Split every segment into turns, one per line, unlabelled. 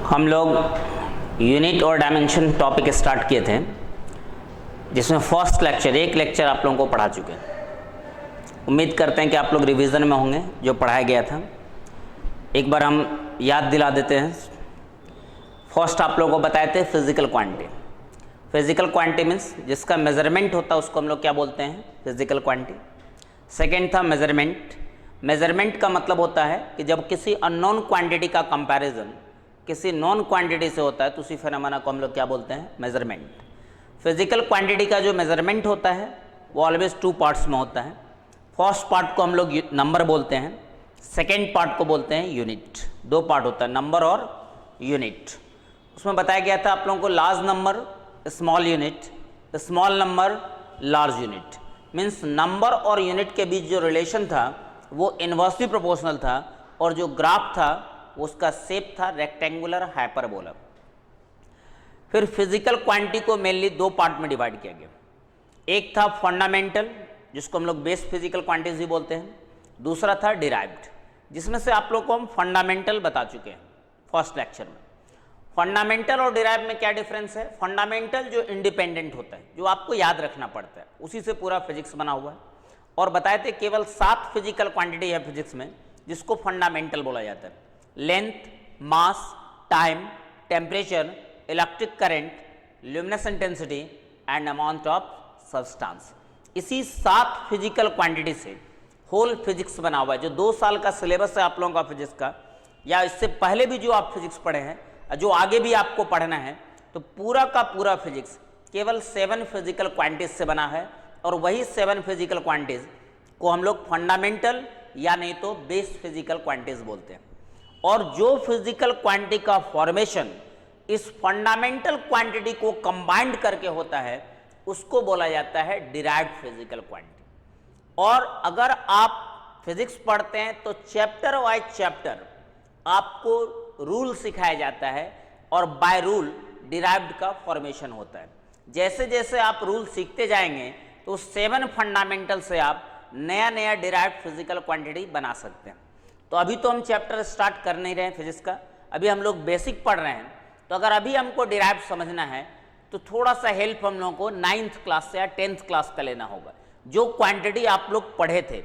हम लोग यूनिट और डायमेंशन टॉपिक स्टार्ट किए थे, जिसमें फर्स्ट लेक्चर एक लेक्चर आप लोगों को पढ़ा चुके हैं। उम्मीद करते हैं कि आप लोग रिवीजन में होंगे जो पढ़ाया गया था। एक बार हम याद दिला देते हैं। फर्स्ट आप लोगों को बताए थे physical quantity. Physical quantity means जिसका मेजरमेंट होता है उसको हम लोग क्या बोलते हैं, फिजिकल क्वांटिटी। सेकेंड था मेजरमेंट। मेजरमेंट का मतलब होता है कि जब किसी अननोन क्वांटिटी का कंपैरिजन किसी नॉन क्वांटिटी से होता है तो उसी फेनोमेना को हम लोग क्या बोलते हैं, मेजरमेंट। फिजिकल क्वांटिटी का जो मेजरमेंट होता है वो ऑलवेज टू पार्ट्स में होता है। फर्स्ट पार्ट को हम लोग नंबर बोलते हैं, सेकेंड पार्ट को बोलते हैं यूनिट। दो पार्ट होता है, नंबर और यूनिट। उसमें बताया गया था आप लोगों को large number small unit, small number large unit. Means number और यूनिट के बीच जो रिलेशन था वो इनवर्सली प्रोपोर्शनल था, और जो ग्राफ था उसका शेप था रेक्टेंगुलर हाइपरबोला। फिर फिजिकल क्वांटिटी को मेनली दो पार्ट में डिवाइड किया गया। एक था फंडामेंटल, जिसको हम लोग बेस फिजिकल क्वांटिटीज भी बोलते हैं। दूसरा था डिराइव्ड, जिसमें से आप लोग को हम फंडामेंटल बता चुके हैं फर्स्ट लेक्चर में। फंडामेंटल और डिराइव में क्या डिफरेंस है? फंडामेंटल जो इंडिपेंडेंट होता है, जो आपको याद रखना पड़ता है, उसी से पूरा फिजिक्स बना हुआ है। और बताए थे केवल 7 फिजिकल क्वांटिटी है फिजिक्स में जिसको फंडामेंटल बोला जाता है। Length, mass, time, temperature, electric current, luminous intensity and amount of substance. इसी 7 फिजिकल क्वांटिटी से होल फिजिक्स बना हुआ है। जो 2 साल का सिलेबस है आप लोगों का फिजिक्स का, या इससे पहले भी जो आप फिजिक्स पढ़े हैं, जो आगे भी आपको पढ़ना है, तो पूरा का पूरा फिजिक्स केवल 7 फिजिकल क्वांटिटीज से बना है। और वही 7 फिजिकल क्वांटिटीज को हम लोग फंडामेंटल या नहीं तो बेस फिजिकल क्वांटिटीज बोलते हैं। और जो फिजिकल क्वांटिटी का फॉर्मेशन इस फंडामेंटल क्वांटिटी को कंबाइंड करके होता है उसको बोला जाता है डिराइव्ड फिजिकल क्वांटिटी। और अगर आप फिजिक्स पढ़ते हैं तो चैप्टर वाइज चैप्टर आपको रूल सिखाया जाता है, और बाय रूल डिराइव्ड का फॉर्मेशन होता है। जैसे जैसे आप रूल सीखते जाएंगे तो 7 फंडामेंटल से आप नया नया डिराइव्ड फिजिकल क्वांटिटी बना सकते हैं। तो अभी तो हम चैप्टर स्टार्ट कर नहीं रहे हैं फिजिक्स का, अभी हम लोग बेसिक पढ़ रहे हैं। तो अगर अभी हमको डिराइव समझना है तो थोड़ा सा हेल्प हम लोगों को 9th क्लास से या 10th क्लास का लेना होगा। जो क्वांटिटी आप लोग पढ़े थे,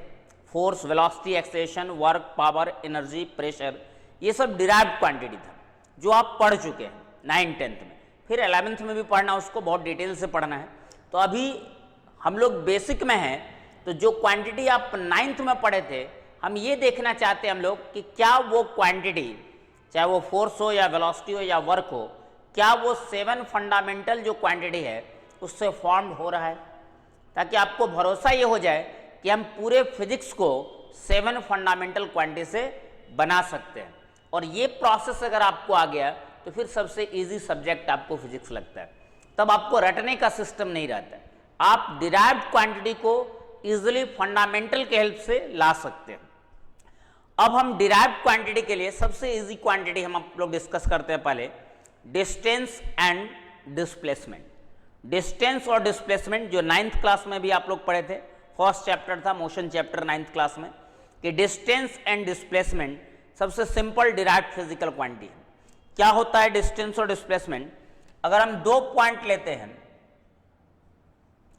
force, velocity, acceleration, work, power, energy, pressure, ये सब डिराइव्ड क्वांटिटी था जो आप पढ़ चुके हैं 9th 10th में। फिर 11th में भी पढ़ना, उसको बहुत डिटेल से पढ़ना है। तो अभी हम लोग बेसिक में हैं, तो जो क्वांटिटी आप 9th में पढ़े थे, हम ये देखना चाहते हैं हम लोग कि क्या वो क्वांटिटी, चाहे वो फोर्स हो या वेलोसिटी हो या वर्क हो, क्या वो 7 फंडामेंटल जो क्वांटिटी है उससे फॉर्म्ड हो रहा है, ताकि आपको भरोसा ये हो जाए कि हम पूरे फिजिक्स को 7 फंडामेंटल क्वांटिटी से बना सकते हैं। और ये प्रोसेस अगर आपको आ गया तो फिर सबसे इजी सब्जेक्ट आपको फिजिक्स लगता है। तब आपको रटने का सिस्टम नहीं रहता है, आप डिराइव्ड क्वांटिटी को इजिली फंडामेंटल के हेल्प से ला सकते हैं। अब हम डिराइव्ड क्वांटिटी के लिए सबसे इजी क्वांटिटी हम आप लोग डिस्कस करते हैं। पहले डिस्टेंस एंड डिस्प्लेसमेंट। डिस्टेंस और डिस्प्लेसमेंट जो 9th क्लास में भी आप लोग पढ़े थे, फर्स्ट चैप्टर था मोशन चैप्टर 9th क्लास में, कि डिस्टेंस एंड डिस्प्लेसमेंट सबसे सिंपल डिराइव्ड फिजिकल क्वांटिटी है। क्या होता है डिस्टेंस और डिस्प्लेसमेंट? अगर हम 2 पॉइंट लेते हैं,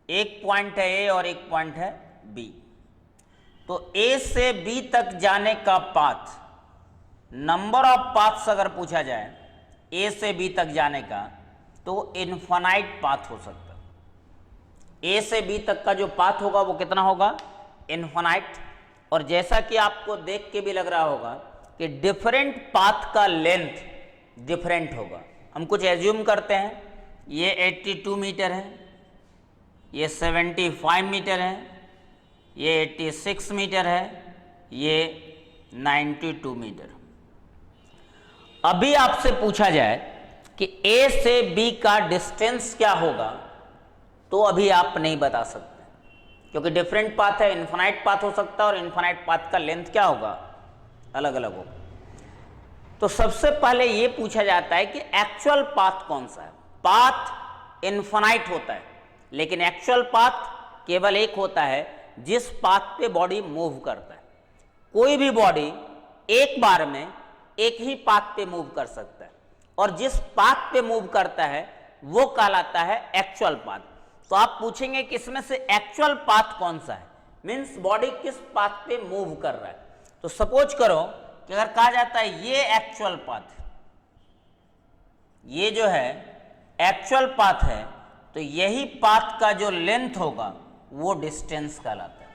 एक पॉइंट है ए और एक पॉइंट है बी, तो ए से बी तक जाने का पाथ, नंबर ऑफ पाथ्स अगर पूछा जाए ए से बी तक जाने का, तो इनफाइनाइट पाथ हो सकता है। ए से बी तक का जो पाथ होगा वो कितना होगा? इनफाइनाइट। और जैसा कि आपको देख के भी लग रहा होगा कि डिफरेंट पाथ का लेंथ डिफरेंट होगा। हम कुछ एज्यूम करते हैं, ये 82 मीटर है, ये 75 मीटर है, ये 86 मीटर है, ये 92 मीटर। अभी आपसे पूछा जाए कि ए से बी का डिस्टेंस क्या होगा, तो अभी आप नहीं बता सकते, क्योंकि डिफरेंट पाथ है। इनफाइनाइट पाथ हो सकता है और इनफाइनाइट पाथ का लेंथ क्या होगा? अलग अलग होगा। तो सबसे पहले ये पूछा जाता है कि एक्चुअल पाथ कौन सा है। पाथ इनफाइनाइट होता है, लेकिन एक्चुअल पाथ केवल एक होता है जिस पाथ पे बॉडी मूव करता है। कोई भी बॉडी एक बार में एक ही पाथ पे मूव कर सकता है, और जिस पाथ पे मूव करता है वो कहलाता है एक्चुअल पाथ। तो आप पूछेंगे कि इसमें से एक्चुअल पाथ कौन सा है, मीन्स बॉडी किस पाथ पे मूव कर रहा है। तो सपोज करो कि अगर कहा जाता है ये एक्चुअल पाथ, ये जो है एक्चुअल पाथ है, तो यही पाथ का जो लेंथ होगा वो डिस्टेंस कहलाता है।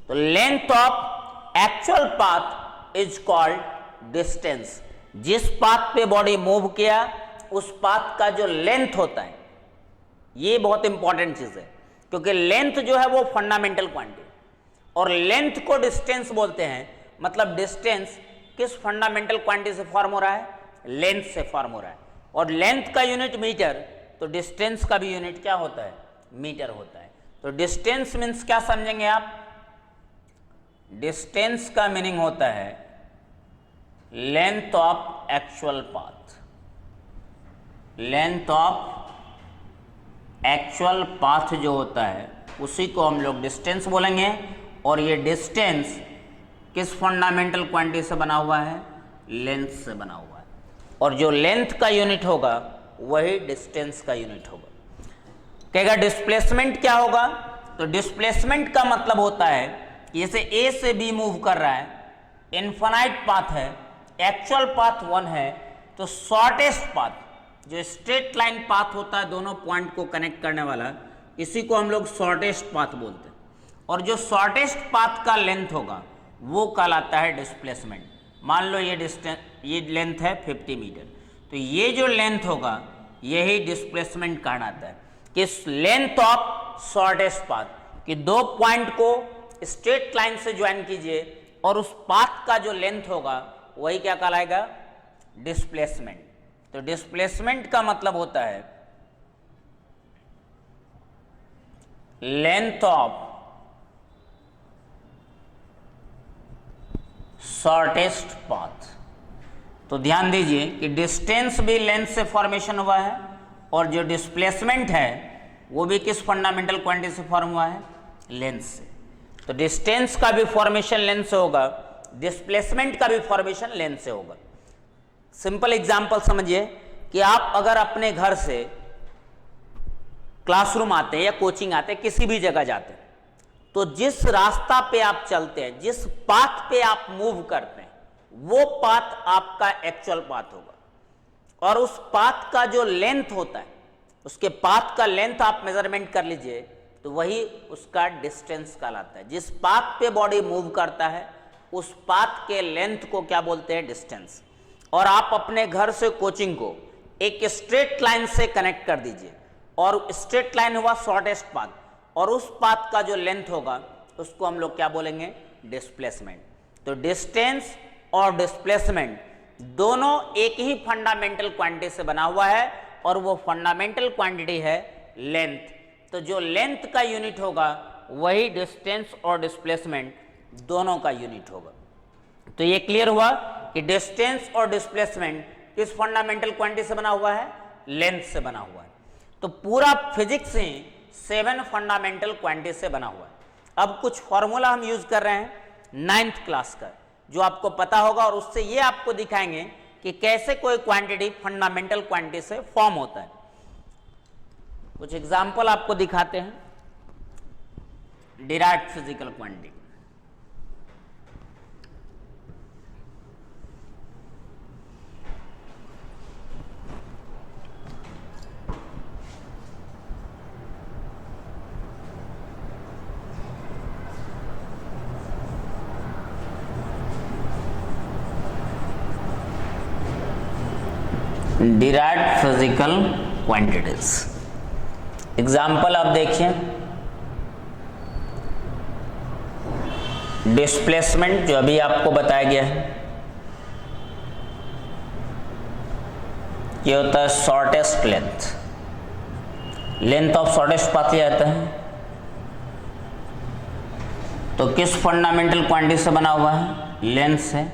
तो length of actual path is called distance. जिस पाथ पे बॉडी मूव किया उस पाथ का जो लेंथ होता है, ये बहुत इंपॉर्टेंट चीज है, क्योंकि लेंथ जो है वो फंडामेंटल क्वांटिटी, और लेंथ को डिस्टेंस बोलते हैं। मतलब डिस्टेंस किस फंडामेंटल क्वांटिटी से फॉर्म हो रहा है, लेंथ से फॉर्म हो रहा है। और लेंथ का यूनिट मीटर, तो डिस्टेंस का भी यूनिट क्या होता है, मीटर होता है। तो डिस्टेंस मीन्स क्या समझेंगे आप, डिस्टेंस का मीनिंग होता है length of actual path. Length of actual path जो होता है उसी को हम लोग डिस्टेंस बोलेंगे। और ये डिस्टेंस किस फंडामेंटल क्वांटिटी से बना हुआ है, लेंथ से बना हुआ है। और जो लेंथ का यूनिट होगा वही डिस्टेंस का यूनिट होगा। कहेगा डिस्प्लेसमेंट क्या होगा, तो डिस्प्लेसमेंट का मतलब होता है कि जैसे ए से बी मूव कर रहा है, इनफाइनाइट पाथ है, एक्चुअल पाथ 1 है, तो शॉर्टेस्ट पाथ जो स्ट्रेट लाइन पाथ होता है दोनों पॉइंट को कनेक्ट करने वाला, इसी को हम लोग शॉर्टेस्ट पाथ बोलते हैं। और जो शॉर्टेस्ट पाथ का लेंथ होगा वो कहलाता है डिस्प्लेसमेंट। मान लो ये लेंथ है 50 मीटर, तो ये जो लेंथ होगा यही डिस्प्लेसमेंट कहलाता है। किस लेंथ ऑफ शॉर्टेस्ट पाथ, कि दो पॉइंट को स्ट्रेट लाइन से ज्वाइन कीजिए और उस पाथ का जो लेंथ होगा वही क्या कहलाएगा, डिस्प्लेसमेंट। तो डिस्प्लेसमेंट का मतलब होता है लेंथ ऑफ शॉर्टेस्ट पाथ। तो ध्यान दीजिए कि डिस्टेंस भी लेंथ से फॉर्मेशन हुआ है, और जो डिस्प्लेसमेंट है वो भी किस फंडामेंटल क्वांटिटी से फॉर्म हुआ है, लेंथ से। तो डिस्टेंस का भी फॉर्मेशन लेंथ से होगा, डिस्प्लेसमेंट का भी फॉर्मेशन लेंथ से होगा। सिंपल एग्जांपल समझिए कि आप अगर अपने घर से क्लासरूम आते हैं या कोचिंग आते हैं, किसी भी जगह जाते हैं, तो जिस रास्ता पे आप चलते हैं, जिस पाथ पे आप मूव करते हैं, वो पाथ आपका एक्चुअल पाथ होगा। और उस पाथ का जो लेंथ होता है, उसके पाथ का लेंथ आप मेजरमेंट कर लीजिए, तो वही उसका डिस्टेंस कहलाता है। जिस पाथ पे बॉडी मूव करता है उस पाथ के लेंथ को क्या बोलते हैं, डिस्टेंस। और आप अपने घर से कोचिंग को एक स्ट्रेट लाइन से कनेक्ट कर दीजिए, और स्ट्रेट लाइन हुआ शॉर्टेस्ट पाथ, और उस पाथ का जो लेंथ होगा उसको हम लोग क्या बोलेंगे, डिस्प्लेसमेंट। तो डिस्टेंस और डिस्प्लेसमेंट दोनों एक ही फंडामेंटल क्वांटिटी से बना हुआ है, और वो फंडामेंटल क्वांटिटी है लेंथ। तो जो लेंथ का यूनिट होगा वही डिस्टेंस और डिस्प्लेसमेंट दोनों का यूनिट होगा। तो ये क्लियर हुआ कि डिस्टेंस और डिस्प्लेसमेंट किस फंडामेंटल क्वांटिटी से बना हुआ है, लेंथ से बना हुआ है। तो पूरा फिजिक्स ही 7 फंडामेंटल क्वांटिटी से बना हुआ है। अब कुछ फॉर्मूला हम यूज कर रहे हैं 9th क्लास का, जो आपको पता होगा, और उससे ये आपको दिखाएंगे कि कैसे कोई क्वांटिटी फंडामेंटल क्वांटिटी से फॉर्म होता है। कुछ एग्जाम्पल आपको दिखाते हैं। Derived physical quantity, derived physical quantities. Example आप देखिए, डिस्प्लेसमेंट जो अभी आपको बताया गया है, ये होता है shortest length. Length of shortest path लिया जाता है। तो किस फंडामेंटल क्वांटिटी से बना हुआ है, लेंथ से।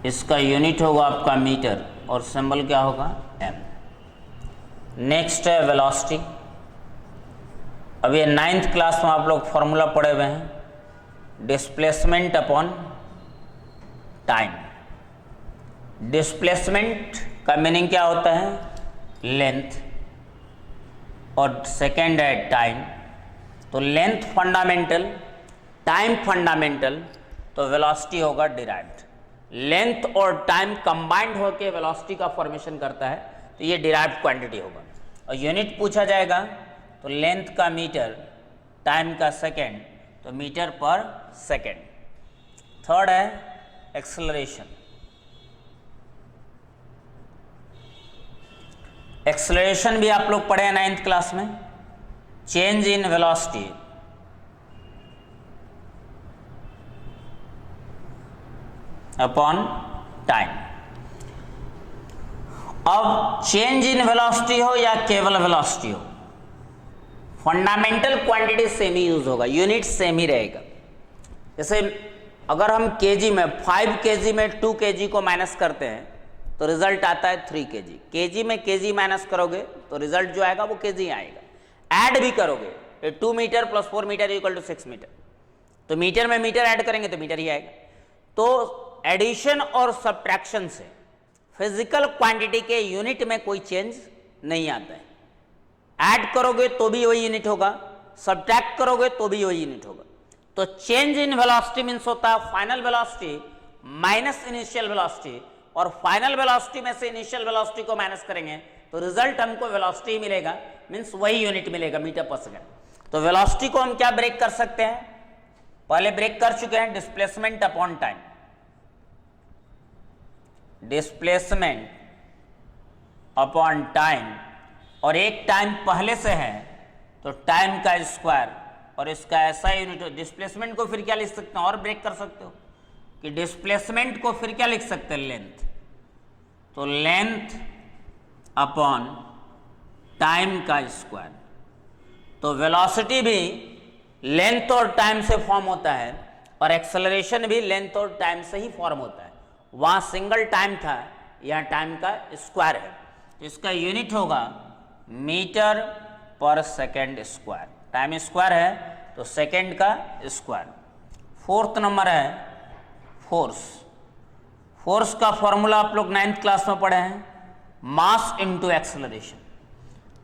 इसका यूनिट होगा आपका मीटर, और सिंबल क्या होगा, m। नेक्स्ट है वेलोसिटी। अब ये 9th क्लास में आप लोग फॉर्मूला पढ़े हुए हैं, डिस्प्लेसमेंट अपॉन टाइम। डिस्प्लेसमेंट का मीनिंग क्या होता है? लेंथ, और सेकेंड है टाइम। तो लेंथ फंडामेंटल, टाइम फंडामेंटल, तो वेलोसिटी होगा डिराइव्ड। लेंथ और टाइम कंबाइंड होकर वेलोसिटी का फॉर्मेशन करता है, तो ये डिराइव्ड क्वांटिटी होगा। और यूनिट पूछा जाएगा तो लेंथ का मीटर, टाइम का सेकेंड, तो मीटर पर सेकेंड। थर्ड है एक्सेलरेशन। एक्सेलरेशन भी आप लोग पढ़े हैं 9th क्लास में। Change in velocity upon time. अब चेंज इन वेलोसिटी हो या केवल वेलोसिटी हो, फंडामेंटल क्वांटिटी सेम ही यूज होगा, यूनिट सेम ही रहेगा। जैसे अगर हम केजी में 5 केजी में 2 केजी को माइनस करते हैं तो रिजल्ट आता है 3 केजी। केजी में केजी माइनस करोगे तो रिजल्ट जो आएगा वो केजी आएगा। ऐड भी करोगे 2 metre plus 4 metre equal to 6 metre, तो मीटर में मीटर ऐड करेंगे तो मीटर ही आएगा। तो एडिशन और सब्ट्रैक्शन से फिजिकल क्वांटिटी के यूनिट में कोई चेंज नहीं आता है। ऐड करोगे तो भी वही यूनिट होगा, सब्ट्रैक्ट करोगे तो भी वही यूनिट होगा। तो चेंज इन वेलोसिटी मींस होता है final velocity minus initial velocity, और फाइनल वेलोसिटी में से इनिशियल वेलोसिटी को माइनस करेंगे तो रिजल्ट हमको वेलोसिटी ही मिलेगा, मींस वही यूनिट मिलेगा, मीटर पर सेकंड। तो वेलोसिटी को हम क्या ब्रेक कर सकते हैं? पहले ब्रेक कर चुके हैं, displacement upon time. Displacement upon time, और एक टाइम पहले से है तो टाइम का स्क्वायर, और इसका ऐसा यूनिट। डिस्प्लेसमेंट को फिर क्या लिख सकते हैं और ब्रेक कर सकते हो कि डिस्प्लेसमेंट को फिर क्या लिख सकते हैं? लेंथ। तो लेंथ अपॉन टाइम का स्क्वायर। तो वेलोसिटी भी लेंथ और टाइम से फॉर्म होता है, और एक्सेलरेशन भी लेंथ और टाइम से ही फॉर्म होता है। वहां सिंगल टाइम था, यहां टाइम का स्क्वायर है, तो इसका यूनिट होगा मीटर पर सेकेंड स्क्वायर। टाइम स्क्वायर है तो सेकेंड का स्क्वायर। फोर्थ नंबर है फोर्स। फोर्स का फॉर्मूला आप लोग 9th क्लास में पढ़े हैं, मास इनटू एक्सेलरेशन।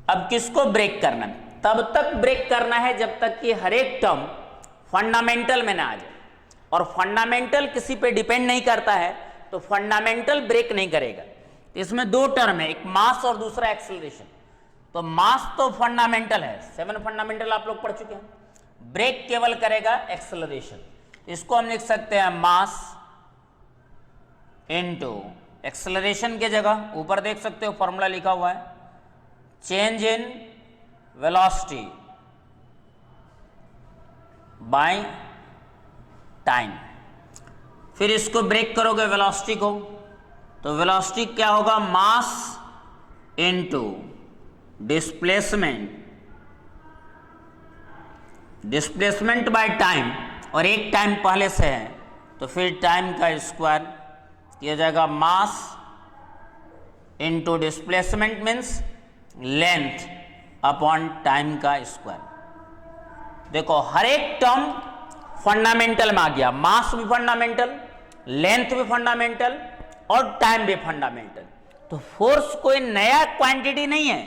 अब किसको ब्रेक करना है? तब तक ब्रेक करना है जब तक कि हर एक टर्म फंडामेंटल में ना आ जाए, और फंडामेंटल किसी पे डिपेंड नहीं करता है तो फंडामेंटल ब्रेक नहीं करेगा। तो इसमें 2 टर्म है, एक मास और दूसरा एक्सेलरेशन। तो मास तो फंडामेंटल है, 7 फंडामेंटल आप लोग पढ़ चुके हैं। ब्रेक केवल करेगा एक्सेलरेशन। इसको हम लिख सकते हैं मास इनटू एक्सेलरेशन के जगह ऊपर देख सकते हो फॉर्मूला लिखा हुआ है, change in velocity by time. फिर इसको ब्रेक करोगे वेलोसिटी को, तो वेलोसिटी क्या होगा? Mass into displacement, displacement by time, और एक टाइम पहले से है तो फिर टाइम का स्क्वायर किया जाएगा। Mass into displacement means length upon time का स्क्वायर। देखो हर एक टर्म फंडामेंटल में आ गया, मास भी फंडामेंटल, लेंथ भी फंडामेंटल, और टाइम भी फंडामेंटल। तो फोर्स कोई नया क्वांटिटी नहीं है,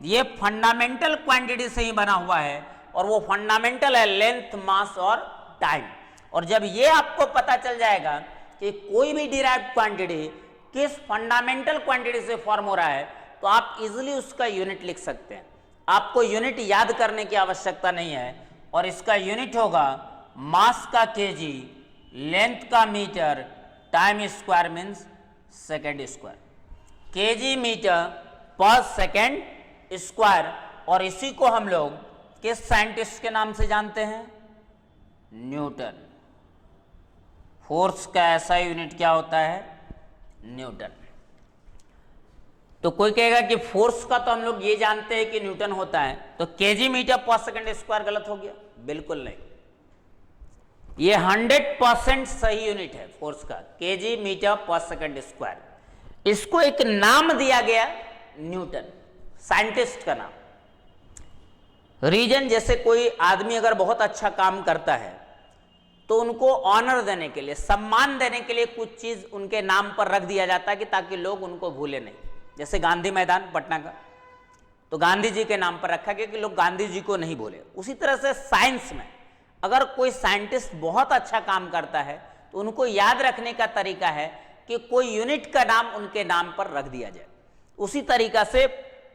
ये फंडामेंटल क्वांटिटी से ही बना हुआ है, और वो फंडामेंटल है लेंथ, मास और टाइम। और जब ये आपको पता चल जाएगा कि कोई भी डिराइव्ड क्वांटिटी किस फंडामेंटल क्वांटिटी से फॉर्म हो रहा है, तो आप इजीली उसका यूनिट लिख सकते हैं। आपको यूनिट याद करने की आवश्यकता नहीं है, और इसका यूनिट होगा मास का केजी, लेंथ का metre, time square means second square. Kg metre पर सेकेंड स्क्वायर, और इसी को हम लोग किस साइंटिस्ट के नाम से जानते हैं? न्यूटन। फोर्स का ऐसा यूनिट क्या होता है? न्यूटन। तो कोई कहेगा कि फोर्स का तो हम लोग ये जानते हैं कि न्यूटन होता है, तो केजी मीटर पर सेकेंड स्क्वायर गलत हो गया? बिल्कुल नहीं, ये 100% सही यूनिट है फोर्स का, केजी मीटर पर सेकेंड स्क्वायर। इसको एक नाम दिया गया न्यूटन, साइंटिस्ट का नाम। रीजन, जैसे कोई आदमी अगर बहुत अच्छा काम करता है तो उनको ऑनर देने के लिए, सम्मान देने के लिए कुछ चीज उनके नाम पर रख दिया जाता है कि ताकि लोग उनको भूले नहीं। जैसे गांधी मैदान पटना का, तो गांधी जी के नाम पर रखा गया कि लोग गांधी जी को नहीं बोले। उसी तरह से साइंस में अगर कोई साइंटिस्ट बहुत अच्छा काम करता है तो उनको याद रखने का तरीका है कि कोई यूनिट का नाम उनके नाम पर रख दिया जाए। उसी तरीका से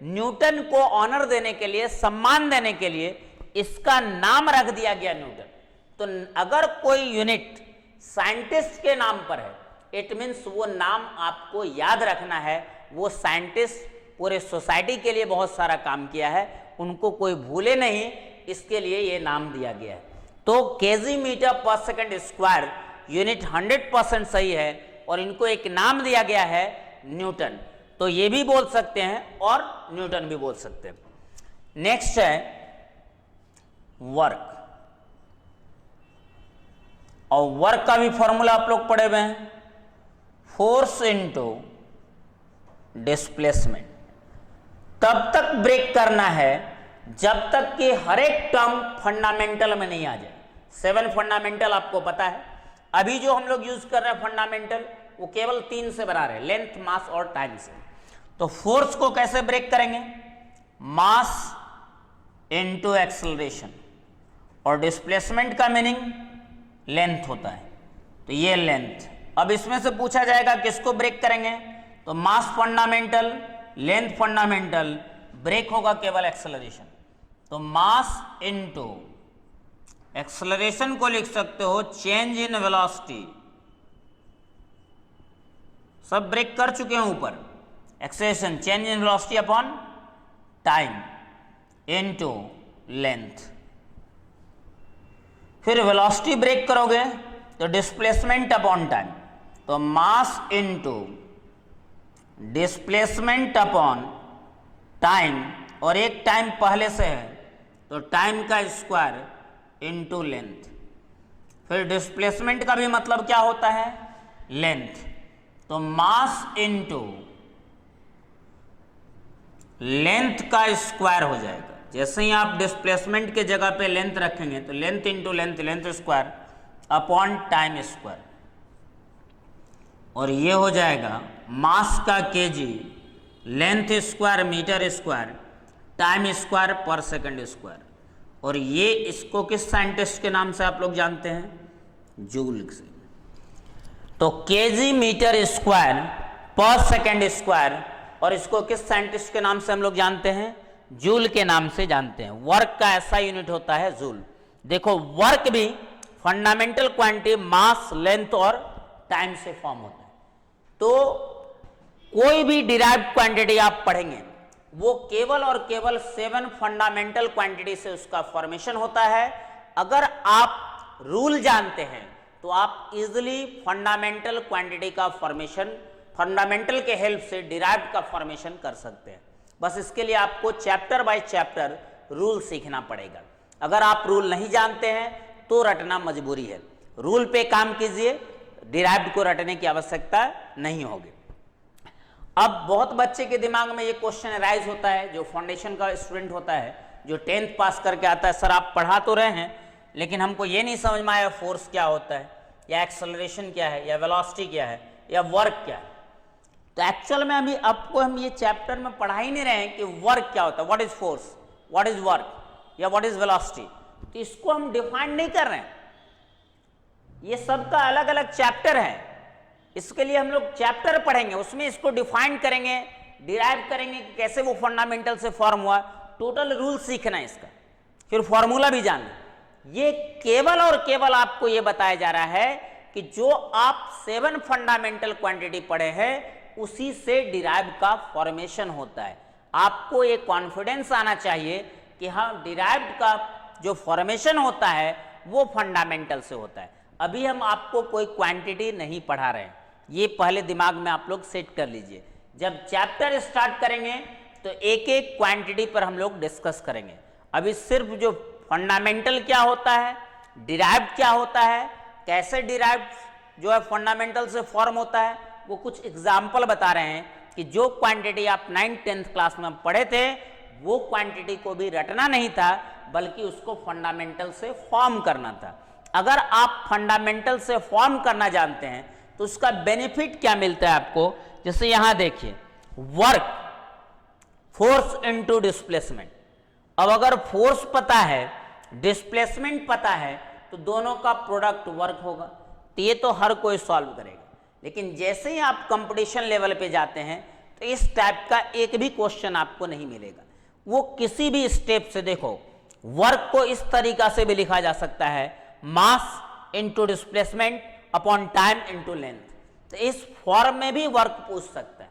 न्यूटन को ऑनर देने के लिए, सम्मान देने के लिए इसका नाम रख दिया गया न्यूटन। तो अगर कोई यूनिट साइंटिस्ट के नाम पर है, इट मीन्स वो नाम आपको याद रखना है। वो साइंटिस्ट पूरे सोसाइटी के लिए बहुत सारा काम किया है, उनको कोई भूले नहीं, इसके लिए ये नाम दिया गया है। तो केजी मीटर पर सेकंड स्क्वायर यूनिट 100% सही है और इनको एक नाम दिया गया है न्यूटन। तो ये भी बोल सकते हैं और न्यूटन भी बोल सकते हैं। नेक्स्ट है वर्क, और वर्क का भी फॉर्मूला आप लोग पढ़े हुए हैं, फोर्स इनटू डिस्प्लेसमेंट। तब तक ब्रेक करना है जब तक कि हर एक टर्म फंडामेंटल में नहीं आ जाए। 7 फंडामेंटल आपको पता है। अभी जो हम लोग यूज कर रहे हैं फंडामेंटल, वो केवल 3 से बना रहे हैं, लेंथ, मास और टाइम से। तो फोर्स को कैसे ब्रेक करेंगे? मास इनटू एक्सेलरेशन, और डिस्प्लेसमेंट का मीनिंग लेंथ होता है, तो ये लेंथ। अब इसमें से पूछा जाएगा किसको ब्रेक करेंगे, तो mass fundamental, length fundamental, break होगा केवल एक्सेलरेशन। तो मास इनटू एक्सेलरेशन को लिख सकते हो चेंज इन वेलोसिटी, सब ब्रेक कर चुके हैं ऊपर। Acceleration change in velocity upon time into length. फिर वेलोसिटी ब्रेक करोगे तो डिस्प्लेसमेंट अपॉन टाइम, तो mass into displacement upon time, और एक टाइम पहले से है तो टाइम का स्क्वायर इनटू लेंथ। फिर डिस्प्लेसमेंट का भी मतलब क्या होता है? लेंथ। तो मास इनटू लेंथ का स्क्वायर हो जाएगा। जैसे ही आप डिस्प्लेसमेंट के जगह पे लेंथ रखेंगे तो length into length, length square upon time square, और ये हो जाएगा मास का kg, length square metre square, time square पर सेकंड स्क्वायर। और ये इसको किस साइंटिस्ट के नाम से आप लोग जानते हैं? जूल से। तो केजी मीटर स्क्वायर पर सेकंड स्क्वायर, और इसको किस साइंटिस्ट के नाम से हम लोग जानते हैं? जूल के नाम से जानते हैं। वर्क का ऐसा यूनिट होता है जूल। देखो वर्क भी फंडामेंटल क्वांटिटी मास, लेंथ और टाइम से फॉर्म होता है। तो कोई भी डिराइव्ड क्वांटिटी आप पढ़ेंगे वो केवल और केवल 7 फंडामेंटल क्वांटिटी से उसका फॉर्मेशन होता है। अगर आप रूल जानते हैं तो आप इजिली फंडामेंटल क्वांटिटी का फॉर्मेशन फंडामेंटल के हेल्प से डिराइव्ड का फॉर्मेशन कर सकते हैं। बस इसके लिए आपको चैप्टर बाय चैप्टर रूल सीखना पड़ेगा। अगर आप रूल नहीं जानते हैं तो रटना मजबूरी है। रूल पे काम कीजिए, डिराइव्ड को रटने की आवश्यकता नहीं होगी। अब बहुत बच्चे के दिमाग में ये क्वेश्चन राइज होता है, जो फाउंडेशन का स्टूडेंट होता है, जो 10th पास करके आता है, सर आप पढ़ा तो रहे हैं लेकिन हमको ये नहीं समझ में आया फोर्स क्या होता है, या एक्सेलरेशन क्या है, या वेलोसिटी क्या है, या वर्क क्या है। तो एक्चुअल में अभी आपको हम ये चैप्टर में पढ़ा ही नहीं रहे हैं कि वर्क क्या होता है, what is force, what is work, या व्हाट इज वेलोसिटी। तो इसको हम डिफाइन नहीं कर रहे हैं, ये सबका अलग अलग चैप्टर है। इसके लिए हम लोग चैप्टर पढ़ेंगे, उसमें इसको डिफाइन करेंगे, डिराइव करेंगे कि कैसे वो फंडामेंटल से फॉर्म हुआ, टोटल रूल सीखना है इसका, फिर फॉर्मूला भी जानना। ये केवल और केवल आपको ये बताया जा रहा है कि जो आप 7 फंडामेंटल क्वांटिटी पढ़े हैं उसी से डिराइव का फॉर्मेशन होता है। आपको ये कॉन्फिडेंस आना चाहिए कि हाँ डिराइव्ड का जो फॉर्मेशन होता है वो फंडामेंटल से होता है। अभी हम आपको कोई क्वांटिटी नहीं पढ़ा रहे हैं, ये पहले दिमाग में आप लोग सेट कर लीजिए। जब चैप्टर स्टार्ट करेंगे तो एक एक क्वांटिटी पर हम लोग डिस्कस करेंगे। अभी सिर्फ जो फंडामेंटल क्या होता है, डिराइव्ड क्या होता है, कैसे डिराइव्ड जो है फंडामेंटल से फॉर्म होता है, वो कुछ एग्जाम्पल बता रहे हैं कि जो क्वांटिटी आप 9th 10th क्लास में पढ़े थे वो क्वांटिटी को भी रटना नहीं था बल्कि उसको फंडामेंटल से फॉर्म करना था। अगर आप फंडामेंटल से फॉर्म करना जानते हैं तो उसका बेनिफिट क्या मिलता है आपको। जैसे यहां देखिए वर्क फोर्स इनटू डिस्प्लेसमेंट। अब अगर फोर्स पता है, डिस्प्लेसमेंट पता है, तो दोनों का प्रोडक्ट वर्क होगा। तो ये तो हर कोई सॉल्व करेगा। लेकिन जैसे ही आप कंपटीशन लेवल पे जाते हैं तो इस टाइप का एक भी क्वेश्चन आपको नहीं मिलेगा। वो किसी भी स्टेप से, देखो वर्क को इस तरीका से भी लिखा जा सकता है, mass into displacement upon time into length. तो इस फॉर्म में भी वर्क पूछ सकता है।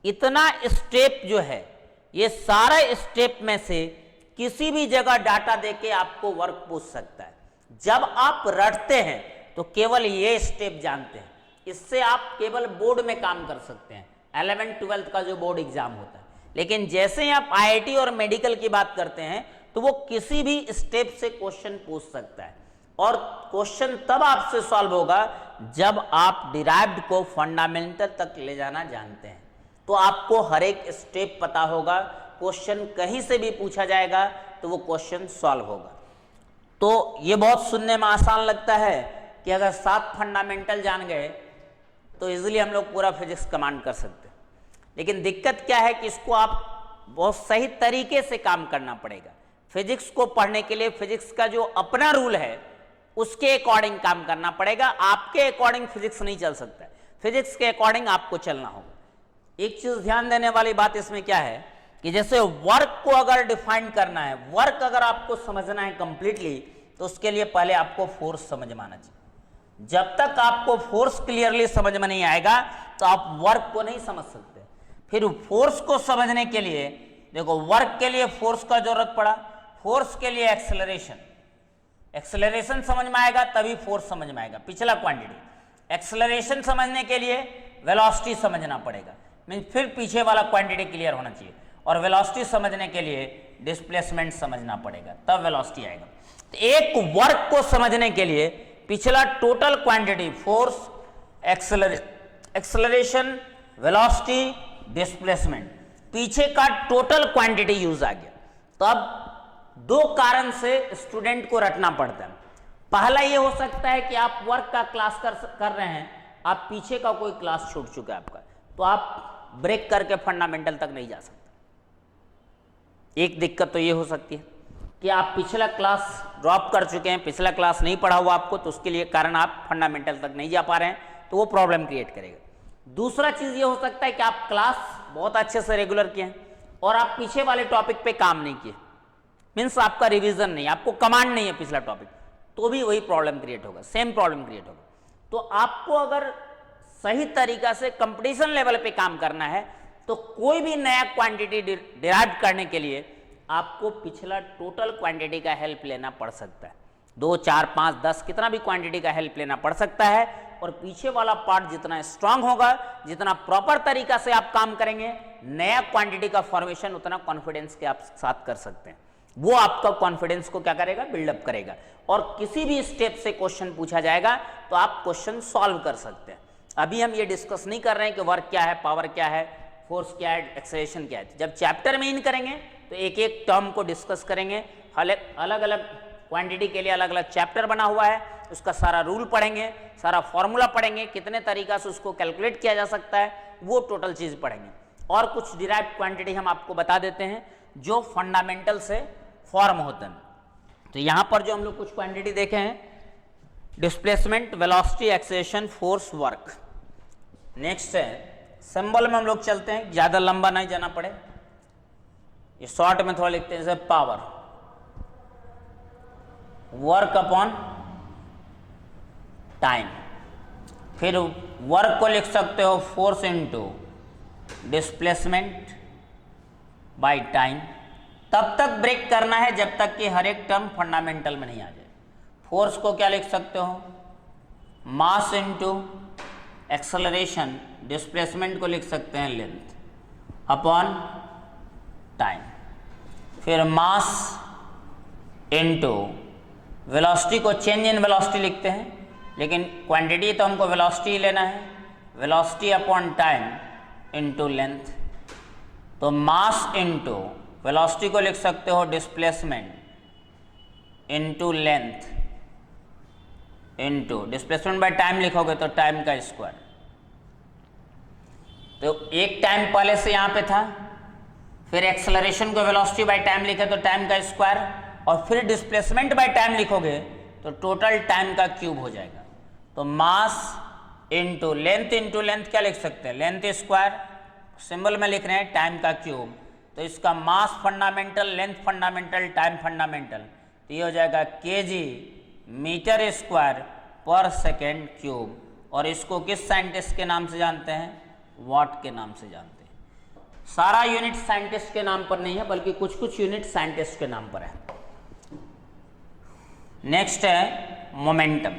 इतना स्टेप जो है, ये सारा स्टेप में से किसी भी जगह डाटा देके आपको वर्क पूछ सकता है। जब आप रटते हैं तो केवल ये स्टेप जानते हैं, इससे आप केवल बोर्ड में काम कर सकते हैं, 11th-12th का जो बोर्ड एग्जाम होता है। लेकिन जैसे ही आप आईआईटी और मेडिकल की बात करते हैं तो वो किसी भी स्टेप से क्वेश्चन पूछ सकता है। और क्वेश्चन तब आपसे सॉल्व होगा जब आप डिराइव्ड को फंडामेंटल तक ले जाना जानते हैं। तो आपको हर एक स्टेप पता होगा, क्वेश्चन कहीं से भी पूछा जाएगा तो वो क्वेश्चन सॉल्व होगा। तो ये बहुत सुनने में आसान लगता है कि अगर 7 फंडामेंटल जान गए तो इजीली हम लोग पूरा फिजिक्स कमांड कर सकते हैं। लेकिन दिक्कत क्या है कि इसको आप बहुत सही तरीके से काम करना पड़ेगा। फिजिक्स को पढ़ने के लिए फिजिक्स का जो अपना रूल है उसके अकॉर्डिंग काम करना पड़ेगा। आपके अकॉर्डिंग फिजिक्स नहीं चल सकता है, फिजिक्स के अकॉर्डिंग आपको चलना होगा। एक चीज ध्यान देने वाली बात इसमें क्या है कि जैसे वर्क को अगर डिफाइन करना है, वर्क अगर आपको समझना है कंप्लीटली, तो उसके लिए पहले आपको फोर्स समझ में आना चाहिए। जब तक आपको फोर्स क्लियरली समझ में नहीं आएगा तो आप वर्क को नहीं समझ सकते। फिर फोर्स को समझने के लिए, देखो वर्क के लिए फोर्स का जरूरत पड़ा, फोर्स के लिए एक्सेलरेशन, एक्सेलरेशन समझ में आएगा तभी फोर्स समझ में आएगा, पिछला क्वांटिटी। एक्सेलरेशन समझने के लिए वेलोसिटी समझना पड़ेगा, मीन फिर पीछे वाला क्वांटिटी क्लियर होना चाहिए। और वेलोसिटी समझने के लिए डिस्प्लेसमेंट समझना पड़ेगा, तब वेलोसिटी आएगा। तो एक वर्क को समझने के लिए पिछला total quantity, force, acceleration, velocity, displacement, पीछे का टोटल क्वांटिटी यूज आ गया। तो अब 2 कारण से स्टूडेंट को रटना पड़ता है। पहला ये हो सकता है कि आप वर्क का क्लास कर रहे हैं, आप पीछे का कोई क्लास छूट चुका है आपका, तो आप ब्रेक करके फंडामेंटल तक नहीं जा सकते। एक दिक्कत तो ये हो सकती है कि आप पिछला क्लास ड्रॉप कर चुके हैं, पिछला क्लास नहीं पढ़ा हुआ आपको, तो उसके लिए कारण आप फंडामेंटल तक नहीं जा पा रहे हैं, तो वो प्रॉब्लम क्रिएट करेगा। दूसरा चीज ये हो सकता है कि आप क्लास बहुत अच्छे से रेगुलर किए हैं और आप पीछे वाले टॉपिक पे काम नहीं किए, मीन्स आपका रिवीजन नहीं, आपको कमांड नहीं है पिछला टॉपिक, तो भी वही प्रॉब्लम क्रिएट होगा, सेम प्रॉब्लम क्रिएट होगा। तो आपको अगर सही तरीका से कंपटीशन लेवल पे काम करना है तो कोई भी नया क्वांटिटी डिराइव करने के लिए आपको पिछला टोटल क्वांटिटी का हेल्प लेना पड़ सकता है। 2, 4, 5, 10 कितना भी क्वांटिटी का हेल्प लेना पड़ सकता है। और पीछे वाला पार्ट जितना स्ट्रांग होगा, जितना प्रॉपर तरीका से आप काम करेंगे, नया क्वांटिटी का फॉर्मेशन उतना कॉन्फिडेंस के आप साथ कर सकते हैं। वो आपका कॉन्फिडेंस को क्या करेगा, बिल्डअप करेगा। और किसी भी स्टेप से क्वेश्चन पूछा जाएगा तो आप क्वेश्चन सॉल्व कर सकते हैं। अभी हम ये डिस्कस नहीं कर रहे हैं कि वर्क क्या है, पावर क्या है, फोर्स क्या है, एक्सेलरेशन क्या है। जब चैप्टर में इन करेंगे तो एक एक टर्म को डिस्कस करेंगे, अलग अलग क्वांटिटी के लिए अलग अलग चैप्टर बना हुआ है, उसका सारा रूल पढ़ेंगे, सारा फॉर्मूला पढ़ेंगे, कितने तरीका से उसको कैलकुलेट किया जा सकता है, वो टोटल चीज़ पढ़ेंगे। और कुछ डिराइव्ड क्वांटिटी हम आपको बता देते हैं जो फंडामेंटल से फॉर्म होते हैं। तो यहाँ पर जो हम लोग कुछ क्वांटिटी देखे हैं, displacement, velocity, acceleration, force, work. Next है सिंबल में हम लोग चलते हैं, ज़्यादा लंबा नहीं जाना पड़े, ये शॉर्ट में थोड़ा लिखते हैं। जैसे पावर, वर्क अपॉन टाइम, फिर वर्क को लिख सकते हो force into displacement by time. तब तक ब्रेक करना है जब तक कि हर एक टर्म फंडामेंटल में नहीं आ जाए। फोर्स को क्या लिख सकते हो, मास इनटू एक्सेलरेशन, डिस्प्लेसमेंट को लिख सकते हैं लेंथ अपॉन टाइम। फिर मास इनटू वेलोसिटी को चेंज इन वेलोसिटी लिखते हैं, लेकिन क्वांटिटी तो हमको वेलोसिटी लेना है, velocity upon time into length. तो मास इनटू वेलोसिटी को लिख सकते हो displacement into length into displacement by time लिखोगे तो टाइम का स्क्वायर। तो एक टाइम पहले से यहाँ पे था, फिर एक्सेलरेशन को वेलोसिटी बाय टाइम लिखे तो टाइम का स्क्वायर, और फिर डिस्प्लेसमेंट बाय टाइम लिखोगे तो टोटल टाइम का क्यूब हो जाएगा। तो मास इंटू लेंथ क्या लिख सकते हैं, लेंथ स्क्वायर, सिंबल में लिख रहे हैं टाइम का क्यूब, तो इसका mass fundamental, length fundamental, time fundamental, तो ये हो जाएगा केजी मीटर स्क्वायर पर सेकेंड क्यूब। और इसको किस साइंटिस्ट के नाम से जानते हैं, वाट के नाम से जानते हैं। सारा यूनिट साइंटिस्ट के नाम पर नहीं है, बल्कि कुछ कुछ यूनिट साइंटिस्ट के नाम पर है। नेक्स्ट है मोमेंटम।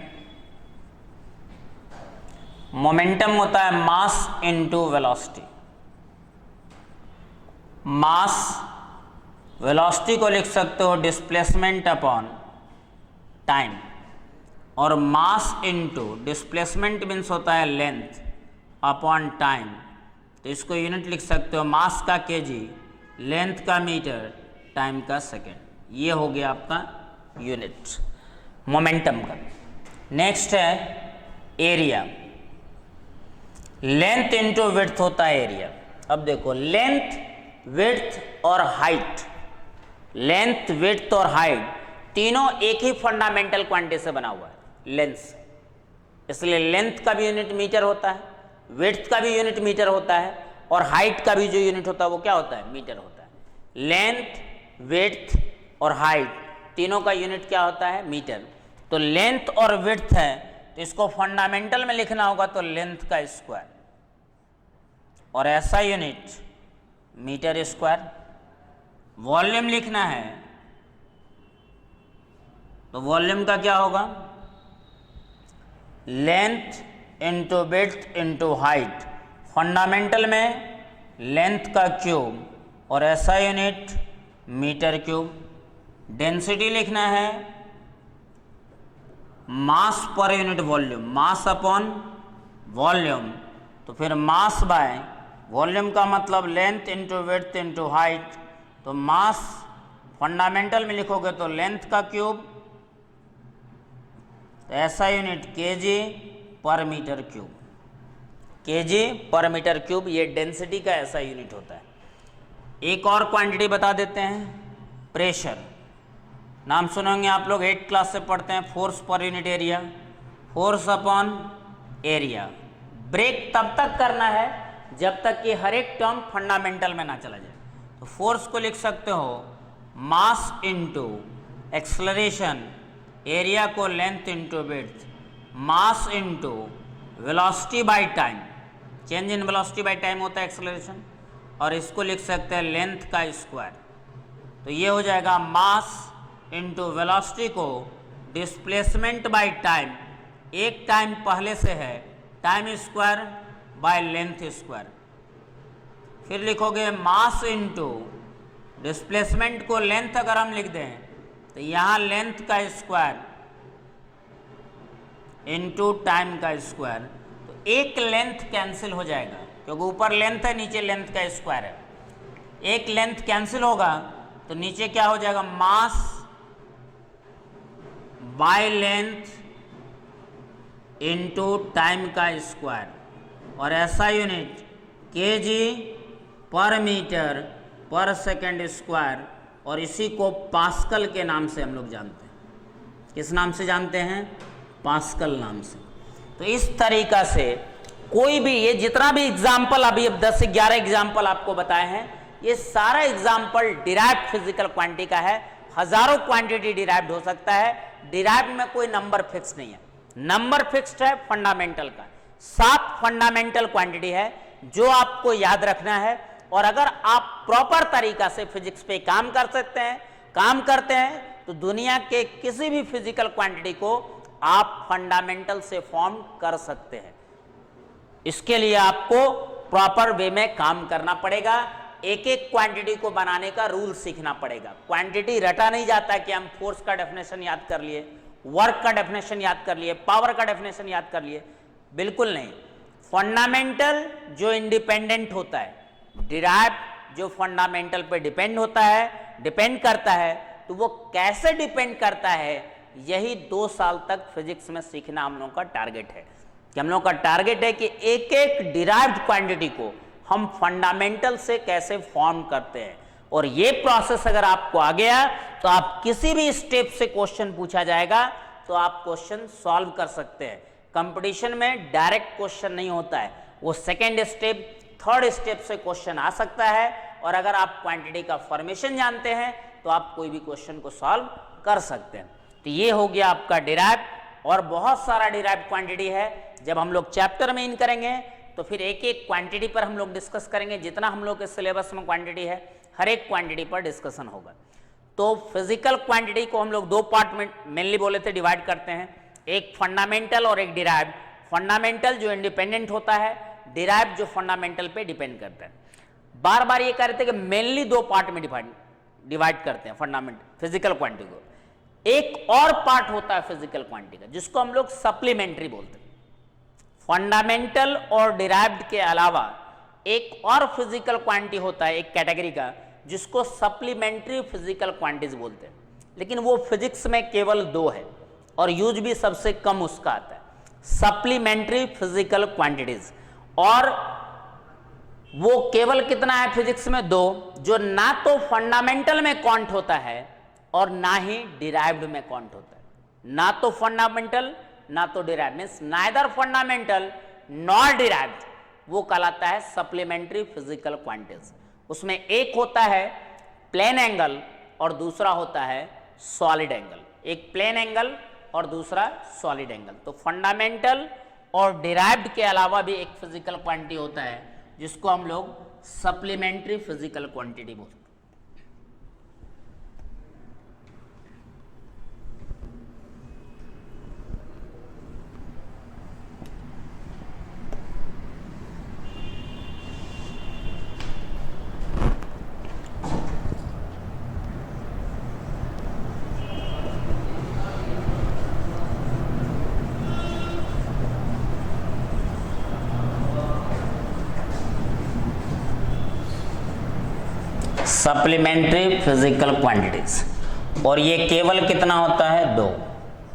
मोमेंटम होता है मास इनटू वेलोसिटी। मास, वेलोसिटी को लिख सकते हो डिस्प्लेसमेंट अपॉन टाइम, और मास इनटू डिस्प्लेसमेंट मीन्स होता है लेंथ अपॉन टाइम, तो इसको यूनिट लिख सकते हो मास का केजी, लेंथ का मीटर, टाइम का सेकेंड। ये हो गया आपका यूनिट मोमेंटम का। नेक्स्ट है एरिया। लेंथ इनटू विड्थ होता है एरिया। अब देखो लेंथ, विड्थ और हाइट, लेंथ, विड्थ और हाइट तीनों एक ही फंडामेंटल क्वांटिटी से बना हुआ है, लेंथ से। इसलिए लेंथ का भी यूनिट मीटर होता है, विड्थ का भी यूनिट मीटर होता है, और हाइट का भी जो यूनिट होता है वो क्या होता है, मीटर होता है। लेंथ, विड्थ और हाइट तीनों का यूनिट क्या होता है, मीटर। तो लेंथ और विड्थ है तो इसको फंडामेंटल में लिखना होगा तो लेंथ का स्क्वायर, और ऐसा यूनिट मीटर स्क्वायर। वॉल्यूम लिखना है तो वॉल्यूम का क्या होगा, length into width into height, fundamental में लेंथ का क्यूब, और ऐसा यूनिट मीटर क्यूब। डेंसिटी लिखना है मास पर unit volume, mass upon volume, तो फिर मास बाय वॉल्यूम का मतलब length into width into height, तो मास फंडामेंटल में लिखोगे तो लेंथ का क्यूब, तो ऐसा यूनिट केजी पर मीटर क्यूब, केजी पर मीटर क्यूब, ये डेंसिटी का ऐसा यूनिट होता है। एक और क्वांटिटी बता देते हैं, प्रेशर। नाम सुनेंगे आप लोग, 8th क्लास से पढ़ते हैं, फोर्स पर unit area, force upon area. Break तब तक करना है जब तक कि हर एक टर्म फंडामेंटल में ना चला जाए। तो फोर्स को लिख सकते हो मास इनटू एक्सेलरेशन, एरिया को length into width, mass into velocity by time, change in velocity by time होता है एक्सेलरेशन, और इसको लिख सकते हैं लेंथ का स्क्वायर। तो ये हो जाएगा मास इनटू वेलोसिटी को डिस्प्लेसमेंट बाय टाइम, एक टाइम पहले से है, time square by length square. फिर लिखोगे मास इनटू डिस्प्लेसमेंट को लेंथ अगर हम लिख दें तो यहाँ लेंथ का स्क्वायर इनटू टाइम का स्क्वायर, तो एक लेंथ कैंसिल हो जाएगा क्योंकि ऊपर लेंथ है, नीचे लेंथ का स्क्वायर है। एक लेंथ कैंसिल होगा तो नीचे क्या हो जाएगा, mass by length into time का स्क्वायर, और ऐसा यूनिट केजी पर मीटर पर सेकेंड स्क्वायर, और इसी को पास्कल के नाम से हम लोग जानते हैं। किस नाम से जानते हैं, पास्कल नाम से। तो इस तरीका से कोई भी, ये जितना भी एग्जाम्पल अभी 10 से 11 एग्जाम्पल आपको बताए हैं, ये सारा एग्जाम्पल डिराइव्ड फिजिकल क्वांटिटी का है। हजारों क्वांटिटी डिराइव्ड हो सकता है, डिराइव्ड में कोई नंबर फिक्स नहीं है। नंबर फिक्स्ड है फंडामेंटल का। 7 फंडामेंटल क्वांटिटी है जो आपको याद रखना है, और अगर आप प्रॉपर तरीका से फिजिक्स पे काम करते हैं तो दुनिया के किसी भी फिजिकल क्वांटिटी को आप फंडामेंटल से फॉर्म कर सकते हैं। इसके लिए आपको प्रॉपर वे में काम करना पड़ेगा, एक एक क्वांटिटी को बनाने का रूल सीखना पड़ेगा। क्वांटिटी रटा नहीं जाता कि हम फोर्स का डेफिनेशन याद कर लिए, वर्क का डेफिनेशन याद कर लिए, पावर का डेफिनेशन याद कर लिए, बिल्कुल नहीं। फंडामेंटल जो इंडिपेंडेंट होता है, डिराइव जो फंडामेंटल पे डिपेंड करता है, तो वो कैसे डिपेंड करता है, यही 2 साल तक फिजिक्स में सीखना हम लोगों का टारगेट है। कि हम लोगों का टारगेट है कि एक एक डिराइव्ड क्वांटिटी को हम फंडामेंटल से कैसे फॉर्म करते हैं। और ये प्रोसेस अगर आपको आ गया तो आप किसी भी स्टेप से क्वेश्चन पूछा जाएगा तो आप क्वेश्चन सॉल्व कर सकते हैं। कंपटीशन में डायरेक्ट क्वेश्चन नहीं होता है, वो सेकेंड स्टेप थर्ड स्टेप से क्वेश्चन आ सकता है। और अगर आप क्वांटिटी का फॉर्मेशन जानते हैं तो आप कोई भी क्वेश्चन को सॉल्व कर सकते हैं। तो ये हो गया आपका डिराइव, और बहुत सारा डिराइव क्वांटिटी है। जब हम लोग चैप्टर में इन करेंगे तो फिर एक एक क्वांटिटी पर हम लोग डिस्कस करेंगे। जितना हम लोग के सिलेबस में क्वांटिटी है हर एक क्वांटिटी पर डिस्कशन होगा। तो फिजिकल क्वांटिटी को हम लोग दो पार्ट में मेनली बोले थे डिवाइड करते हैं, एक फंडामेंटल और एक डिराइव। फंडामेंटल जो इंडिपेंडेंट होता है, डिराइव जो फंडामेंटल पे डिपेंड करता है। बार बार ये कह रहे थे कि मेनली दो पार्ट में डिवाइड करते हैं फंडामेंटल फिजिकल क्वांटिटी को। एक और पार्ट होता है फिजिकल क्वांटिटी का जिसको हम लोग सप्लीमेंट्री बोलते हैं। फंडामेंटल और डिराइव्ड के अलावा एक और फिजिकल क्वांटिटी होता है एक कैटेगरी का जिसको सप्लीमेंट्री फिजिकल क्वांटिटीज बोलते हैं। लेकिन वो फिजिक्स में केवल दो है और यूज भी सबसे कम उसका आता है, सप्लीमेंट्री फिजिकल क्वांटिटीज। और वो केवल कितना है फिजिक्स में? दो, जो ना तो फंडामेंटल में काउंट होता है और ना ही डिराइव्ड में काउंट होता है। ना तो फंडामेंटल ना तो derived, means neither fundamental nor derived, वो कहलाता है सप्लीमेंट्री फिजिकल क्वांटिटीज। उसमें एक होता है प्लेन एंगल और दूसरा होता है सॉलिड एंगल। एक प्लेन एंगल और दूसरा सॉलिड एंगल। तो फंडामेंटल और डिराइव्ड के अलावा भी एक फिजिकल क्वांटिटी होता है जिसको हम लोग सप्लीमेंट्री फिजिकल क्वांटिटी बोलते हैं। Supplementary physical quantities. और ये केवल कितना होता है? दो।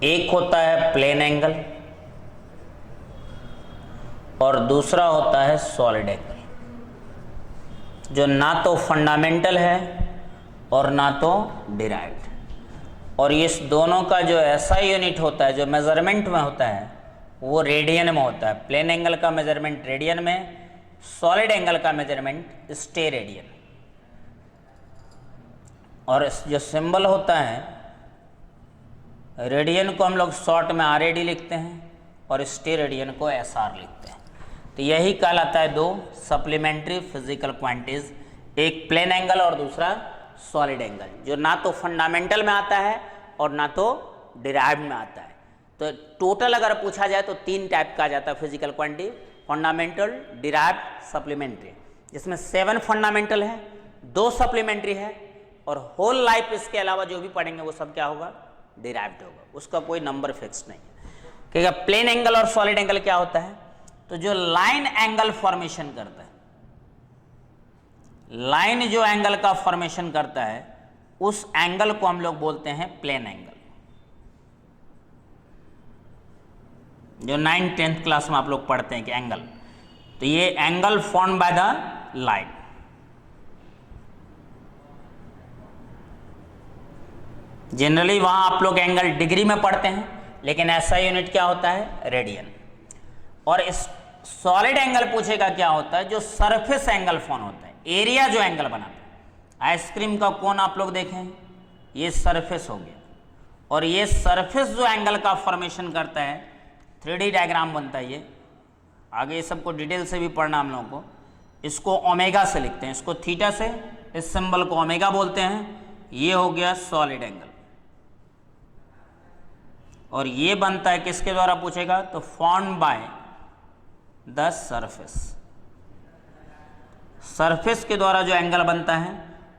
एक होता है प्लेन एंगल और दूसरा होता है सॉलिड एंगल, जो ना तो फंडामेंटल है और ना तो डिराइव्ड। और इस दोनों का जो ऐसा यूनिट होता है जो मेजरमेंट में होता है वो रेडियन में होता है। प्लेन एंगल का मेजरमेंट रेडियन में, सॉलिड एंगल का मेजरमेंट स्टेरेडियन। और जो सिंबल होता है रेडियन को हम लोग शॉर्ट में RAD लिखते हैं और स्टेरेडियन को SR लिखते हैं। तो यही कहलाता है दो सप्लीमेंट्री फिजिकल क्वांटिटीज, एक प्लेन एंगल और दूसरा सॉलिड एंगल, जो ना तो फंडामेंटल में आता है और ना तो डिराइव्ड में आता है। तो टोटल अगर पूछा जाए तो तीन टाइप का आ जाता है physical quantity, fundamental, derived, supplementary, जिसमें 7 फंडामेंटल है, 2 सप्लीमेंट्री है और होल लाइफ इसके अलावा जो भी पढ़ेंगे वो सब क्या होगा? डिराइव्ड होगा। उसका कोई नंबर फिक्स नहीं है। क्योंकि प्लेन एंगल और सॉलिड एंगल क्या होता है? तो जो लाइन एंगल फॉर्मेशन करता है, लाइन जो एंगल का फॉर्मेशन करता है उस एंगल को हम लोग बोलते हैं प्लेन एंगल। जो 9th 10th क्लास में आप लोग पढ़ते हैं कि एंगल, तो ये angle form by the line. Generally वहां आप लोग एंगल डिग्री में पढ़ते हैं, लेकिन ऐसा यूनिट क्या होता है? रेडियन। और इस सॉलिड एंगल पूछेगा क्या होता है? जो सरफेस एंगल फॉर्म होता है, एरिया जो एंगल बनाता है। आइसक्रीम का कोन आप लोग देखें, ये सरफेस हो गया। और ये सरफेस जो एंगल का फॉर्मेशन करता है, 3D डायग्राम बनता है। ये आगे ये सबको डिटेल से भी पढ़ना हम लोगों को। इसको ओमेगा से लिखते हैं, इसको थीटा से, इस सिंबल को ओमेगा बोलते हैं। ये हो गया सॉलिड एंगल। और ये बनता है किसके द्वारा पूछेगा? तो form by the surface. Surface के द्वारा जो एंगल बनता है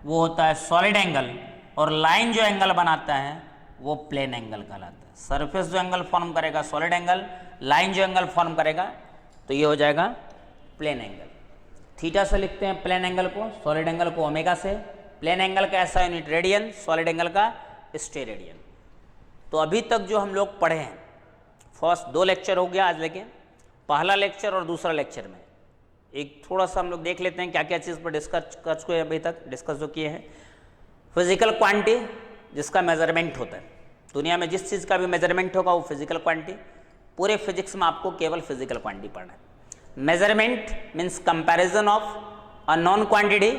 वो होता है सॉलिड एंगल, और लाइन जो एंगल बनाता है वो प्लेन एंगल कहलाता है। सरफेस जो एंगल फॉर्म करेगा सॉलिड एंगल, लाइन जो एंगल फॉर्म करेगा तो ये हो जाएगा प्लेन एंगल। थीटा से लिखते हैं प्लेन एंगल को, सॉलिड एंगल को ओमेगा से। प्लेन एंगल का ऐसा यूनिट रेडियन, सॉलिड एंगल का स्टेरेडियन। तो अभी तक जो हम लोग पढ़े हैं, फर्स्ट 2 लेक्चर हो गया आज, लेकिन पहला लेक्चर और दूसरा लेक्चर में एक थोड़ा सा हम लोग देख लेते हैं क्या क्या चीज़ पर डिस्कस कर चुके हैं अभी तक, डिस्कस जो किए हैं। फिजिकल क्वांटिटी जिसका मेजरमेंट होता है, दुनिया में जिस चीज़ का भी मेजरमेंट होगा वो फिजिकल क्वांटिटी। पूरे फिजिक्स में आपको केवल फिजिकल क्वांटिटी पढ़ना है। Measurement means comparison of a non quantity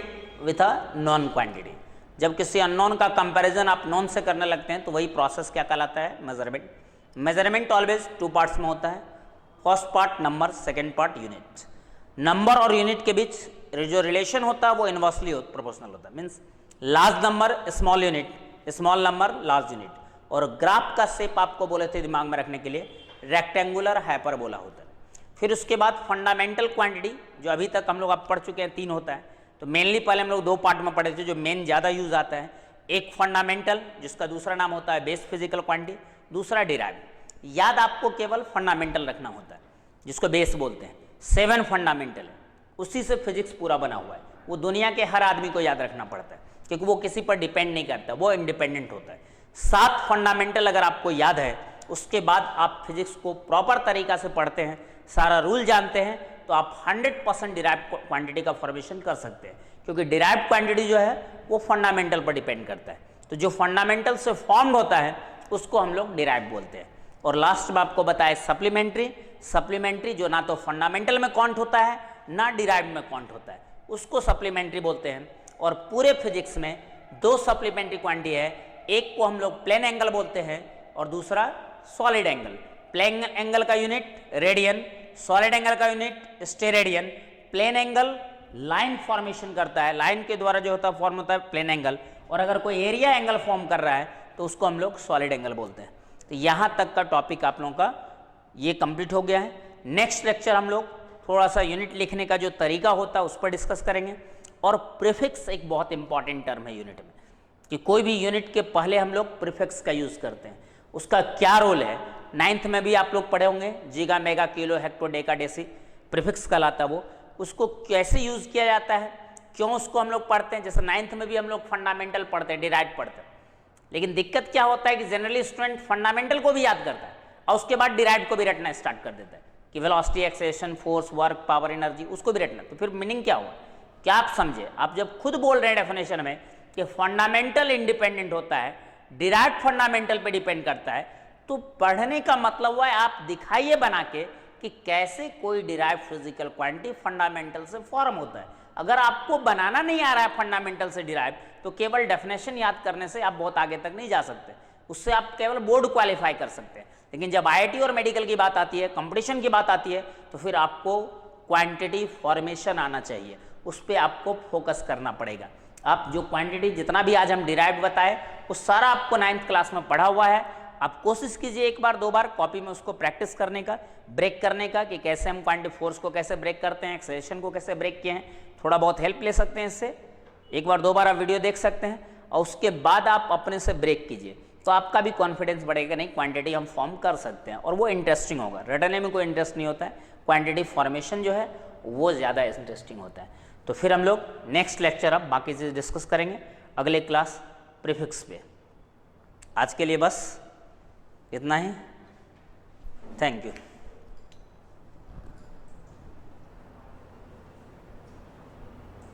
with a non quantity. जब किसी अननोन का कंपैरिजन आप नॉन से करने लगते हैं तो वही प्रोसेस क्या कहलाता है, मेजरमेंट। मेजरमेंट ऑलवेज 2 पार्ट्स में होता है, first part number, second part unit. Number और यूनिट के बीच जो रिलेशन होता है वो इनवर्सली प्रोपोर्शनल होता है, means large number small unit, small number large unit. और ग्राफ का शेप आपको बोले थे दिमाग में रखने के लिए रेक्टेंगुलर हाइपरबोला होता है। फिर उसके बाद फंडामेंटल क्वांटिटी जो अभी तक हम लोग अब पढ़ चुके हैं 3 होता है। तो मेनली पहले हम लोग 2 पार्ट में पढ़े थे जो मेन ज़्यादा यूज आता है, एक फंडामेंटल जिसका दूसरा नाम होता है बेस फिजिकल क्वांटिटी, दूसरा डिराइव। याद आपको केवल फंडामेंटल रखना होता है जिसको बेस बोलते हैं। 7 फंडामेंटल है, उसी से फिजिक्स पूरा बना हुआ है। वो दुनिया के हर आदमी को याद रखना पड़ता है क्योंकि वो किसी पर डिपेंड नहीं करता, वो इंडिपेंडेंट होता है। 7 फंडामेंटल अगर आपको याद है उसके बाद आप फिजिक्स को प्रॉपर तरीका से पढ़ते हैं, सारा रूल जानते हैं, तो आप 100% डिराइव क्वांटिटी का फॉर्मेशन कर सकते हैं क्योंकि डिराइव क्वांटिटी जो है वो फंडामेंटल पर डिपेंड करता है। तो जो फंडामेंटल से फॉर्म्ड होता है उसको हम लोग डिराइव बोलते हैं। और लास्ट में आपको बताया सप्लीमेंट्री, सप्लीमेंट्री जो ना तो फंडामेंटल में काउंट होता है ना डिराइव में काउंट होता है, उसको सप्लीमेंट्री बोलते हैं। और पूरे फिजिक्स में 2 सप्लीमेंट्री क्वांटिटी है, एक को हम लोग प्लेन एंगल बोलते हैं और दूसरा सॉलिड एंगल। प्लेन एंगल का यूनिट रेडियन, सॉलिड एंगल का unit steradian. Plane angle line formation करता है, लाइन के द्वारा जो होता है फॉर्म होता है प्लेन एंगल, और अगर कोई एरिया एंगल फॉर्म कर रहा है तो उसको हम लोग सॉलिड एंगल बोलते हैं। तो यहाँ तक का टॉपिक आप लोगों का ये कंप्लीट हो गया है। नेक्स्ट लेक्चर हम लोग थोड़ा सा यूनिट लिखने का जो तरीका होता है उस पर डिस्कस करेंगे। और प्रीफिक्स एक बहुत इंपॉर्टेंट टर्म है यूनिट में, कि कोई भी यूनिट के पहले हम लोग प्रीफिक्स का यूज़ करते हैं, उसका क्या रोल है। 9th में भी आप लोग पढ़े होंगे, giga, mega, kilo, hecto, deca, deci, prefix कहलाता है वो। उसको कैसे यूज़ किया जाता है, क्यों उसको हम लोग पढ़ते हैं। जैसे 9th में भी हम लोग फंडामेंटल पढ़ते हैं, डिराइव पढ़ते हैं, लेकिन दिक्कत क्या होता है कि जनरली स्टूडेंट फंडामेंटल को भी याद करता है और उसके बाद डिराइव को भी रटना स्टार्ट कर देता है कि velocity, acceleration, force, work, power, energy, उसको भी रटना। तो फिर मीनिंग क्या हुआ, क्या आप समझे। आप जब खुद बोल रहे हैं डेफिनेशन में कि फंडामेंटल इंडिपेंडेंट होता है, डिराइव फंडामेंटल पे डिपेंड करता है, तो पढ़ने का मतलब हुआ है आप दिखाइए बना के कि कैसे कोई डिराइव फिजिकल क्वांटिटी फंडामेंटल से फॉर्म होता है। अगर आपको बनाना नहीं आ रहा है फंडामेंटल से डिराइव, तो केवल डेफिनेशन याद करने से आप बहुत आगे तक नहीं जा सकते, उससे आप केवल बोर्ड क्वालिफाई कर सकते हैं। लेकिन जब आईआईटी और मेडिकल की बात आती है, कंपटीशन की बात आती है, तो फिर आपको क्वांटिटी फॉर्मेशन आना चाहिए, उस पर आपको फोकस करना पड़ेगा। आप जो क्वांटिटी जितना भी आज हम डिराइव बताए वो सारा आपको 9th क्लास में पढ़ा हुआ है। आप कोशिश कीजिए 1 बार 2 बार कॉपी में उसको प्रैक्टिस करने का, ब्रेक करने का, कि कैसे हम क्वांटिटी फोर्स को कैसे ब्रेक करते हैं, एक्सेलरेशन को कैसे ब्रेक किए हैं। थोड़ा बहुत हेल्प ले सकते हैं इससे, 1 बार 2 बार आप वीडियो देख सकते हैं और उसके बाद आप अपने से ब्रेक कीजिए, तो आपका भी कॉन्फिडेंस बढ़ेगा, नहीं क्वांटिटी हम फॉर्म कर सकते हैं और वो इंटरेस्टिंग होगा। रटने में कोई इंटरेस्ट नहीं होता है, क्वांटिटी फॉर्मेशन जो है वो ज़्यादा इंटरेस्टिंग होता है। तो फिर हम लोग नेक्स्ट लेक्चर अब बाकी चीज़ डिस्कस करेंगे अगले क्लास प्रीफिक्स पे। आज के लिए बस इतना ही, थैंक यू।